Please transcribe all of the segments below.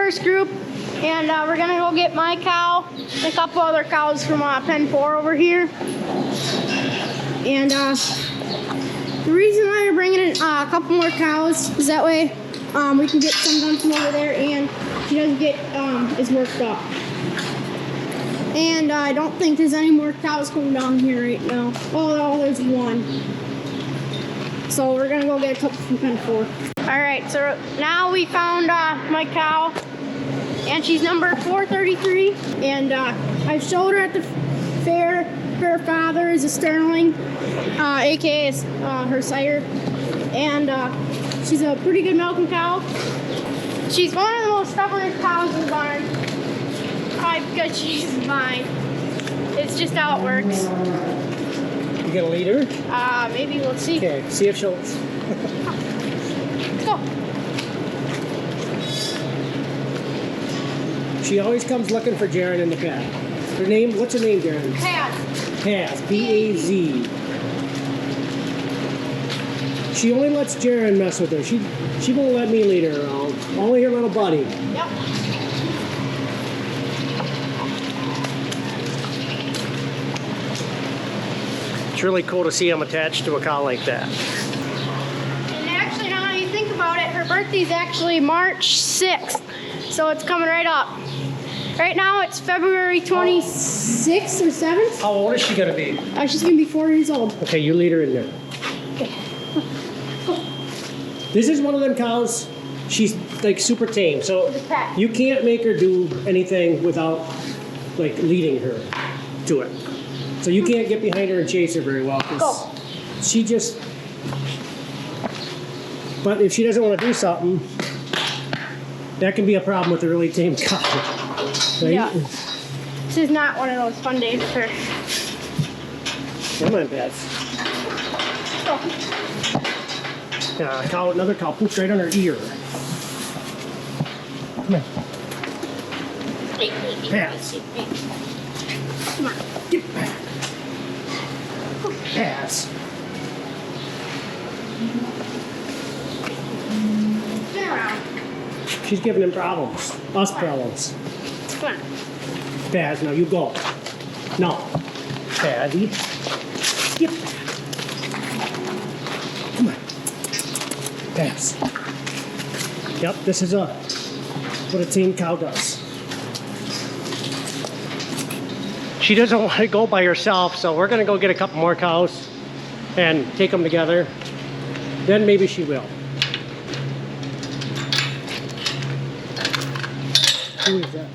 first group, and we're gonna go get my cow and a couple other cows from pen 4 over here. And the reason why we're bringing in a couple more cows is that way we can get some done from over there, and she doesn't get as worked up. And I don't think there's any more cows coming down here right now. Oh no, there's one. So we're gonna go get a couple from pen 4. All right, so now we found my cow, and she's number 433. And I showed her at the fair. Her father is a Sterling, aka her sire, and she's a pretty good milking cow. She's one of the most stubbornest cows in the barn, probably because she's mine. It's just how it works. You gonna lead her? Maybe we'll see. Okay, see if she'll. Let's go. She always comes looking for Jaron in the pen. Her name? What's her name, Jaron? Paz. Paz. P-A-Z. She only lets Jaron mess with her. She won't let me lead her around. Only her little buddy. Yep. It's really cool to see him attached to a cow like that. And actually, now that you think about it, her birthday's actually March 6th. So it's coming right up. Right now it's February 26th or 7th. How old is she gonna be? She's gonna be 4 years old. Okay, you lead her in there. Okay. This is one of them cows. She's like super tame, so you can't make her do anything without like leading her to it. So you can't get behind her and chase her very well. Go. She just. But if she doesn't want to do something, that can be a problem with a really tame cow. Right? Yeah. This is not one of those fun days for her. Come on, Beth. Go. Another cow pooped right on her ear. Come on. Pass. Come on. Get back. Pass. Spin around. She's giving him problems. Us problems. Come on. Paz, now you go. No. Pazzy. Skip. Come on. Paz. Yep, this is what a tame cow does. She doesn't want to go by herself, so we're going to go get a couple more cows and take them together. Then maybe she will. Who is that?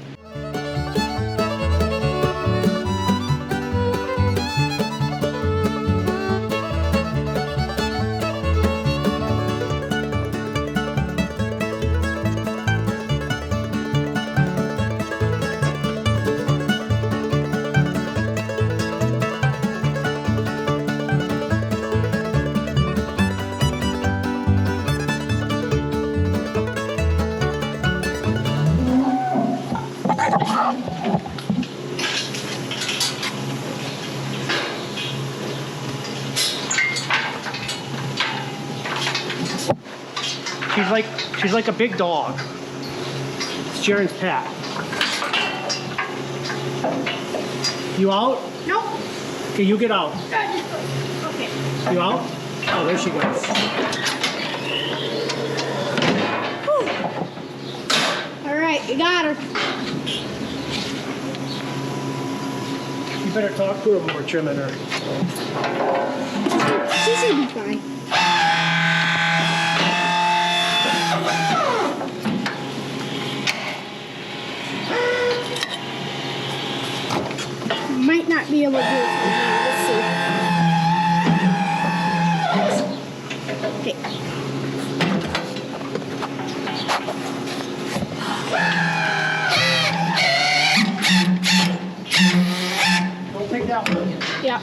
She's like a big dog. It's Jaron's pet. You out? Nope. Okay, you get out. Okay. You out? Oh, there she goes. Whew. All right, you got her. You better talk to her more, trimming her. She should be fine. Might not be able to do it. Let's see. Okay. Don't take that one. Yeah.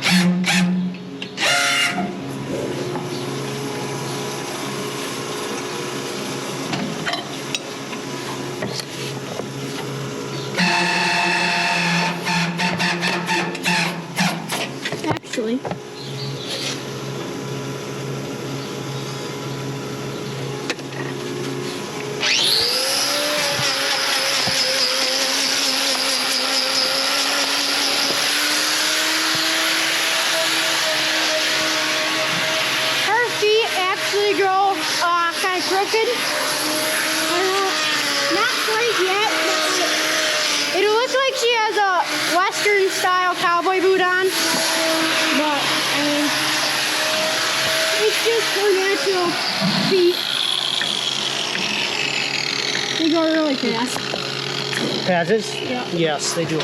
Actually, looking. I don't know. Not quite yet, but it looks like she has a Western style cowboy boot on. But, I mean, it's just her natural feet. They go really fast. Patches? Yeah. Yes, they do.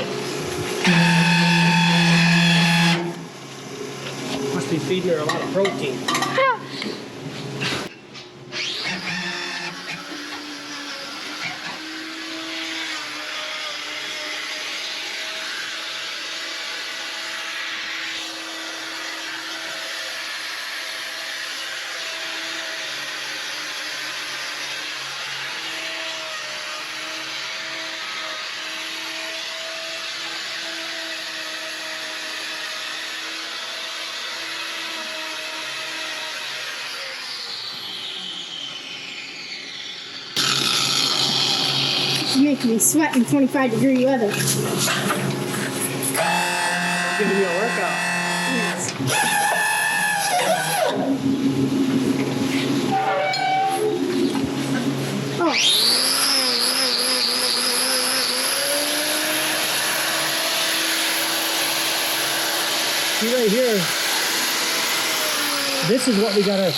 Must be feeding her a lot of protein. It's making me sweat in 25-degree weather. Giving you a workout. Yes. Oh. See right here, this is what we gotta,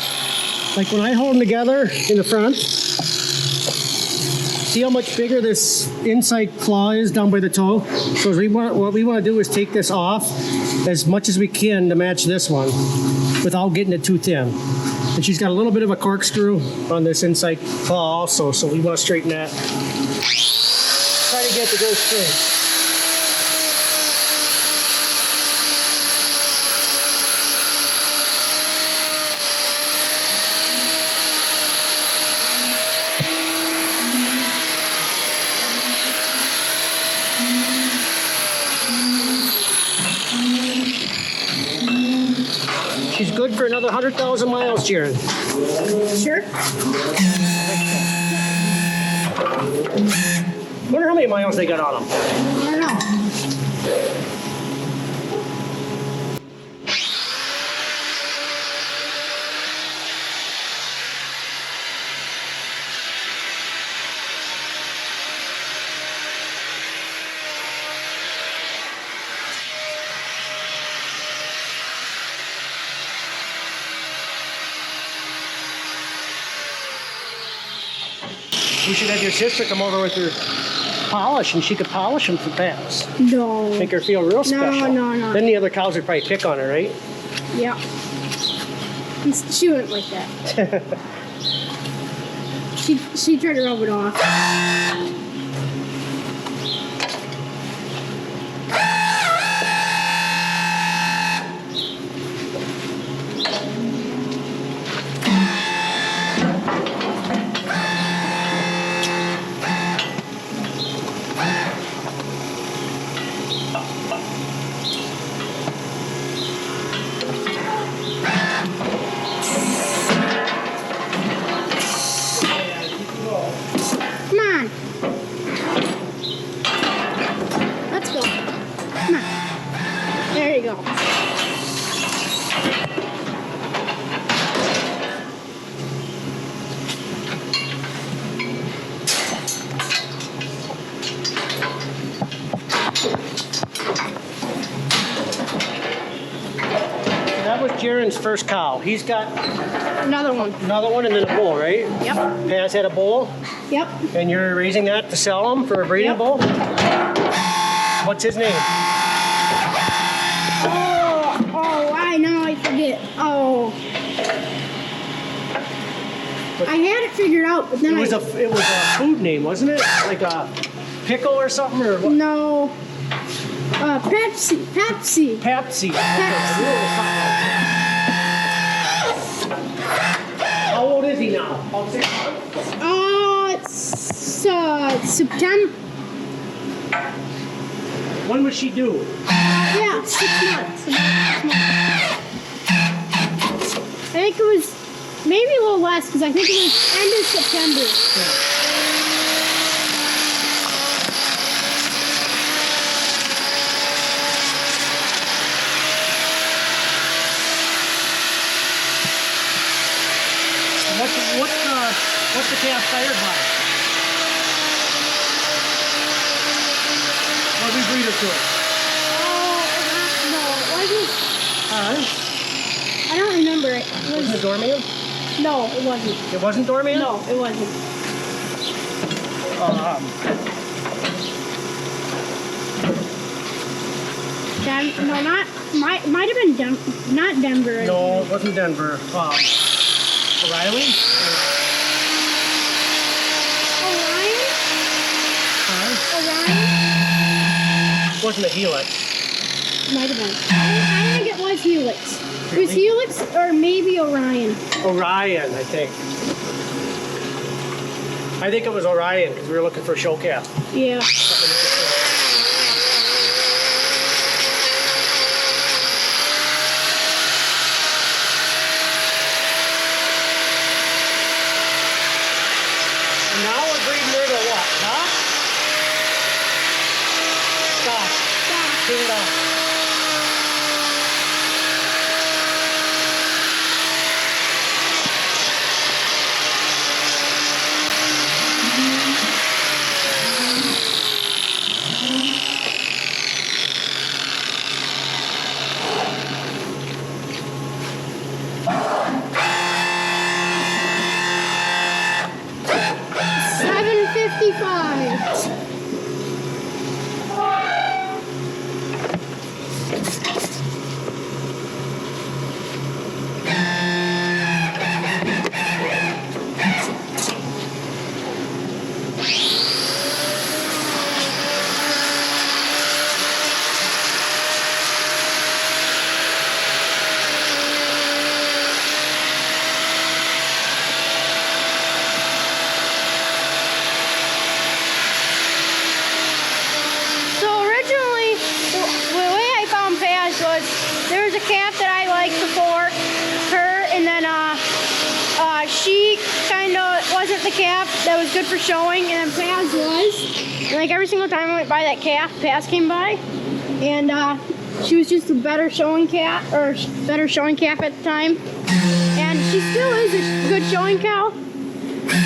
like when I hold them together in the front, see how much bigger this inside claw is down by the toe? So what we want to do is take this off as much as we can to match this one without getting it too thin. And she's got a little bit of a corkscrew on this inside claw also, so we want to straighten that. Try to get it to go straight. She's good for another 100,000 miles, Jaron. Sure. Wonder how many miles they got on them. I don't know. We should have your sister come over with her polish, and she could polish them for fast. No. Make her feel real special. No. Then the other cows would probably pick on her, right? Yeah. She wouldn't like that. she tried to rub it off. Come on. Let's go. Come on. There you go. That was Jaron's first cow. He's got Another one. another one and then a bull, right? Yep. Paz had a bull, Yep. and you're raising that to sell them for a breeding Yep. bull? What's his name? Oh, I forget. Oh. I had it figured out, but then It was a food name, wasn't it? Like a pickle or something, or what? No. Pepsi. Pepsi. Pepsi. How old is he now? About 6 months? It's September. When was she due? Yeah, 6 months. I think it was maybe a little less because I think it was end of September. What's the calf tired by? What did we breed her to? No, like it. Huh? I don't remember it. Wasn't it Dormian? No, it wasn't. It wasn't Dormian? No, it wasn't. No, might have been not Denver. No, it wasn't Denver. O'Reilly? Orion? Huh? Orion? Wasn't a Helix. Might have been. I think it was Helix. It was Helix or maybe Orion. Orion, I think. I think it was Orion because we were looking for a show calf. Yeah. And now we're breeding her to what? Huh? Stop. Turn it off. Calf that I liked before her, and then she kind of wasn't the calf that was good for showing, and then Paz was. And like every single time I went by that calf, Paz came by, and she was just a better showing calf, or better showing calf at the time. And she still is a good showing cow,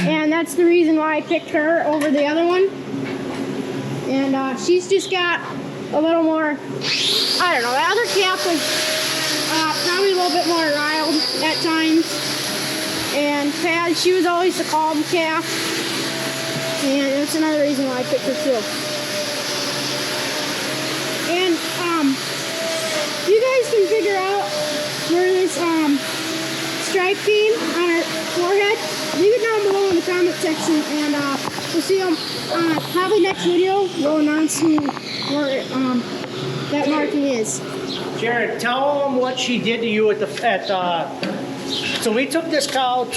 and that's the reason why I picked her over the other one. And she's just got a little more, I don't know, that other calf was probably a little bit more riled at times. And Paz, she was always the calm calf. And that's another reason why I picked her too. And you guys can figure out where this stripe came on her forehead, leave it down below in the comment section, and we'll see them probably next video. We'll announce who where that marking is. Jaron, tell them what she did to you so we took this cow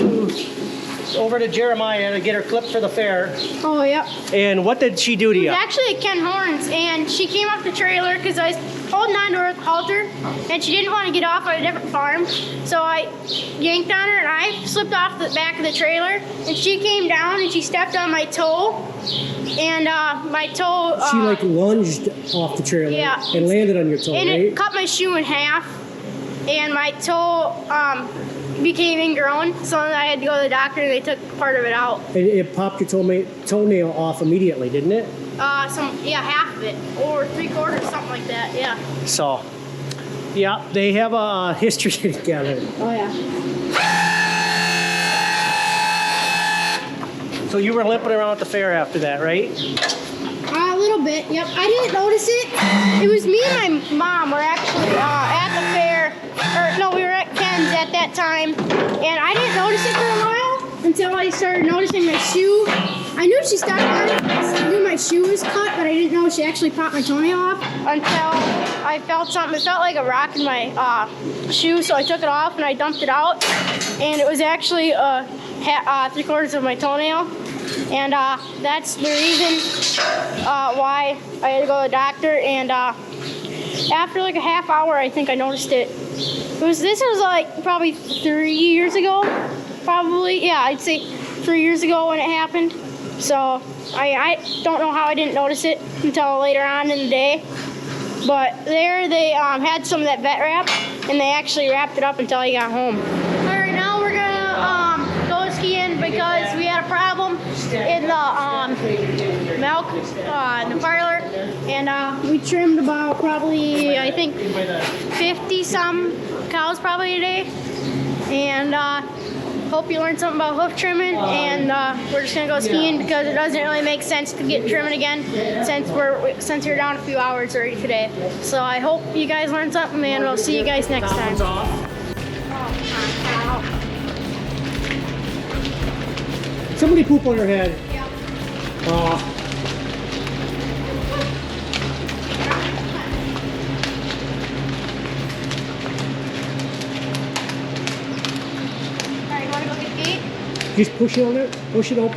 over to Jeremiah to get her clipped for the fair. Oh, yep. And what did she do to you? It was actually at Ken Horns, and she came off the trailer because I was holding on to her halter, and she didn't want to get off at a different farm. So I yanked on her, and I slipped off the back of the trailer, and she came down, and she stepped on my toe, and my toe... she like lunged off the trailer and landed on your toe, and right? it cut my shoe in half, and my toe became ingrown, so I had to go to the doctor, and they took part of it out. And it popped your toenail off immediately, didn't it? Half of it, or 3/4, something like that, yeah. So, yeah, they have a history together. Oh, yeah. So you were limping around at the fair after that, right? A little bit, yep. I didn't notice it. It was me and my mom were actually at the fair, we were at Ken's at that time, and I didn't notice it for a while until I started noticing my shoe. I knew she stopped on it. I knew my shoe was cut, but I didn't know she actually popped my toenail off until I felt something. It felt like a rock in my shoe, so I took it off and I dumped it out, and it was actually 3/4 of my toenail. And that's the reason why I had to go to the doctor. And after like a half hour, I think I noticed it. This was like probably 3 years ago. Probably, yeah, I'd say 3 years ago when it happened. So I don't know how I didn't notice it until later on in the day. But there they had some of that vet wrap, and they actually wrapped it up until I got home. All right, now we're gonna go skiing because we had a in the milk in the parlor, and we trimmed about probably I think 50 some cows probably today, and hope you learned something about hoof trimming, and we're just gonna go skiing because it doesn't really make sense to get trimming again since we're down a few hours already today. So I hope you guys learned something, and we'll see you guys next time. Somebody poop on her head. Yeah. Aw. Alright, you wanna go get the gate? Just push it on it. Push it open.